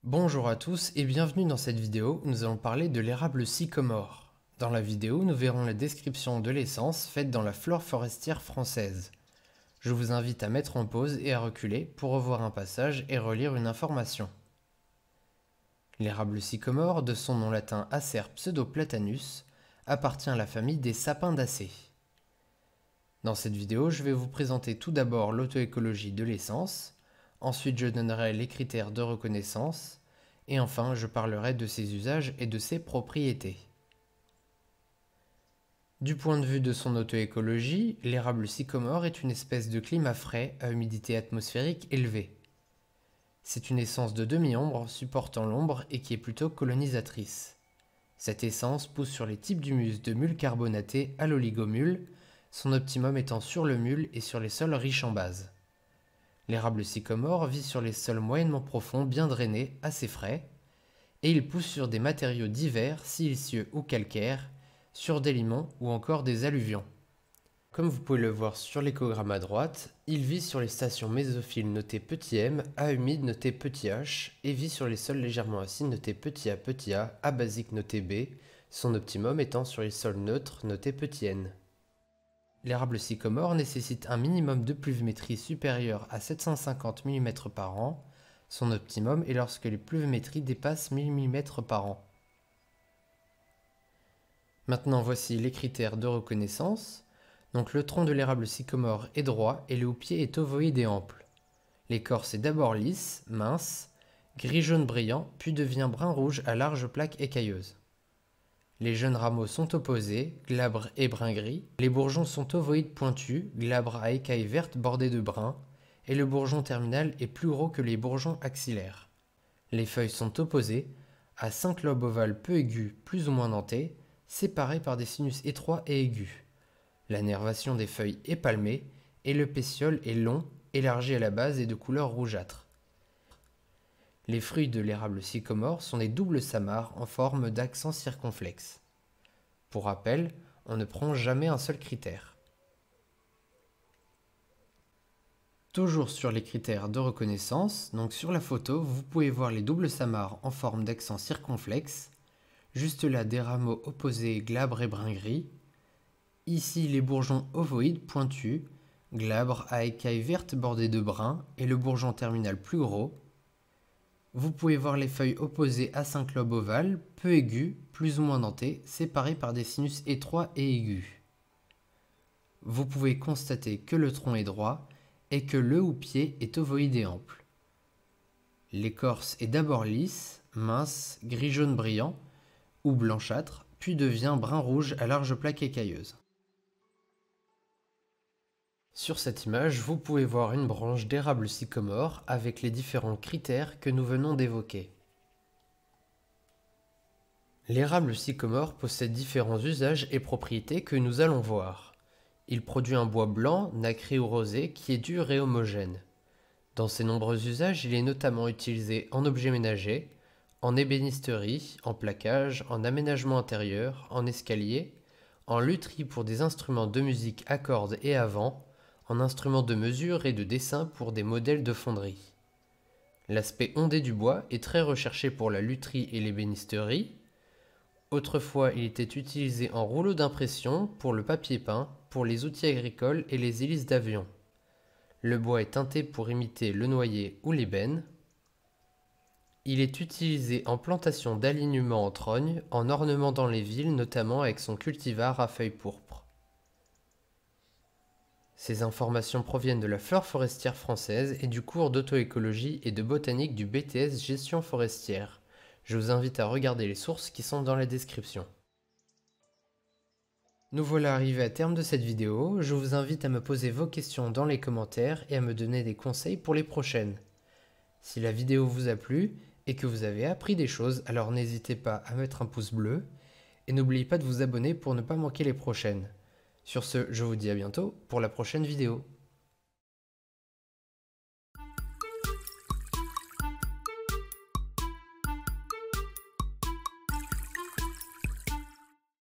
Bonjour à tous et bienvenue dans cette vidéo où nous allons parler de l'érable sycomore. Dans la vidéo, nous verrons la description de l'essence faite dans la flore forestière française. Je vous invite à mettre en pause et à reculer pour revoir un passage et relire une information. L'érable sycomore, de son nom latin Acer pseudoplatanus, appartient à la famille des sapindacées. Dans cette vidéo, je vais vous présenter tout d'abord l'auto-écologie de l'essence, ensuite je donnerai les critères de reconnaissance, et enfin je parlerai de ses usages et de ses propriétés. Du point de vue de son auto-écologie, l'érable sycomore est une espèce de climat frais à humidité atmosphérique élevée. C'est une essence de demi-ombre supportant l'ombre et qui est plutôt colonisatrice. Cette essence pousse sur les types d'humus de mules carbonatées à l'oligomule, son optimum étant sur le mule et sur les sols riches en base. L'érable sycomore vit sur les sols moyennement profonds bien drainés, assez frais, et il pousse sur des matériaux divers, siliceux ou calcaires, sur des limons ou encore des alluvions. Comme vous pouvez le voir sur l'échogramme à droite, il vit sur les stations mésophiles notées petit m, A humide noté petit h, et vit sur les sols légèrement acides notés petit a, abasique noté b, son optimum étant sur les sols neutres notés petit n. L'érable sycomore nécessite un minimum de pluviométrie supérieure à 750 mm par an. Son optimum est lorsque les pluviométries dépassent 1000 mm par an. Maintenant voici les critères de reconnaissance. Donc le tronc de l'érable sycomore est droit et le houppier est ovoïde et ample. L'écorce est d'abord lisse, mince, gris-jaune brillant, puis devient brun-rouge à larges plaques écailleuses. Les jeunes rameaux sont opposés, glabres et brun-gris. Les bourgeons sont ovoïdes pointus, glabres à écailles vertes bordées de brun, et le bourgeon terminal est plus gros que les bourgeons axillaires. Les feuilles sont opposées, à 5 lobes ovales peu aigus, plus ou moins dentés, séparés par des sinus étroits et aigus. La nervation des feuilles est palmée, et le pétiole est long, élargi à la base et de couleur rougeâtre. Les fruits de l'érable sycomore sont des doubles samars en forme d'accent circonflexe. Pour rappel, on ne prend jamais un seul critère. Toujours sur les critères de reconnaissance, donc sur la photo, vous pouvez voir les doubles samars en forme d'accent circonflexe. Juste là, des rameaux opposés glabres et brun-gris. Ici, les bourgeons ovoïdes pointus, glabres à écailles vertes bordées de brun et le bourgeon terminal plus gros. Vous pouvez voir les feuilles opposées à 5 lobes ovales, peu aigus, plus ou moins dentés, séparés par des sinus étroits et aigus. Vous pouvez constater que le tronc est droit et que le houppier est ovoïde et ample. L'écorce est d'abord lisse, mince, gris-jaune brillant ou blanchâtre, puis devient brun-rouge à larges plaques écailleuses. Sur cette image, vous pouvez voir une branche d'érable sycomore avec les différents critères que nous venons d'évoquer. L'érable sycomore possède différents usages et propriétés que nous allons voir. Il produit un bois blanc, nacré ou rosé qui est dur et homogène. Dans ses nombreux usages, il est notamment utilisé en objets ménagers, en ébénisterie, en plaquage, en aménagement intérieur, en escalier, en lutherie pour des instruments de musique à cordes et à vent, en instruments de mesure et de dessin pour des modèles de fonderie. L'aspect ondé du bois est très recherché pour la lutherie et l'ébénisterie. Autrefois, il était utilisé en rouleau d'impression, pour le papier peint, pour les outils agricoles et les hélices d'avion. Le bois est teinté pour imiter le noyer ou l'ébène. Il est utilisé en plantation d'alignement en trogne, en ornement dans les villes, notamment avec son cultivar à feuilles pourpres. Ces informations proviennent de la flore forestière française et du cours d'auto-écologie et de botanique du BTS Gestion forestière. Je vous invite à regarder les sources qui sont dans la description. Nous voilà arrivés à terme de cette vidéo. Je vous invite à me poser vos questions dans les commentaires et à me donner des conseils pour les prochaines. Si la vidéo vous a plu et que vous avez appris des choses, alors n'hésitez pas à mettre un pouce bleu et n'oubliez pas de vous abonner pour ne pas manquer les prochaines. Sur ce, je vous dis à bientôt pour la prochaine vidéo.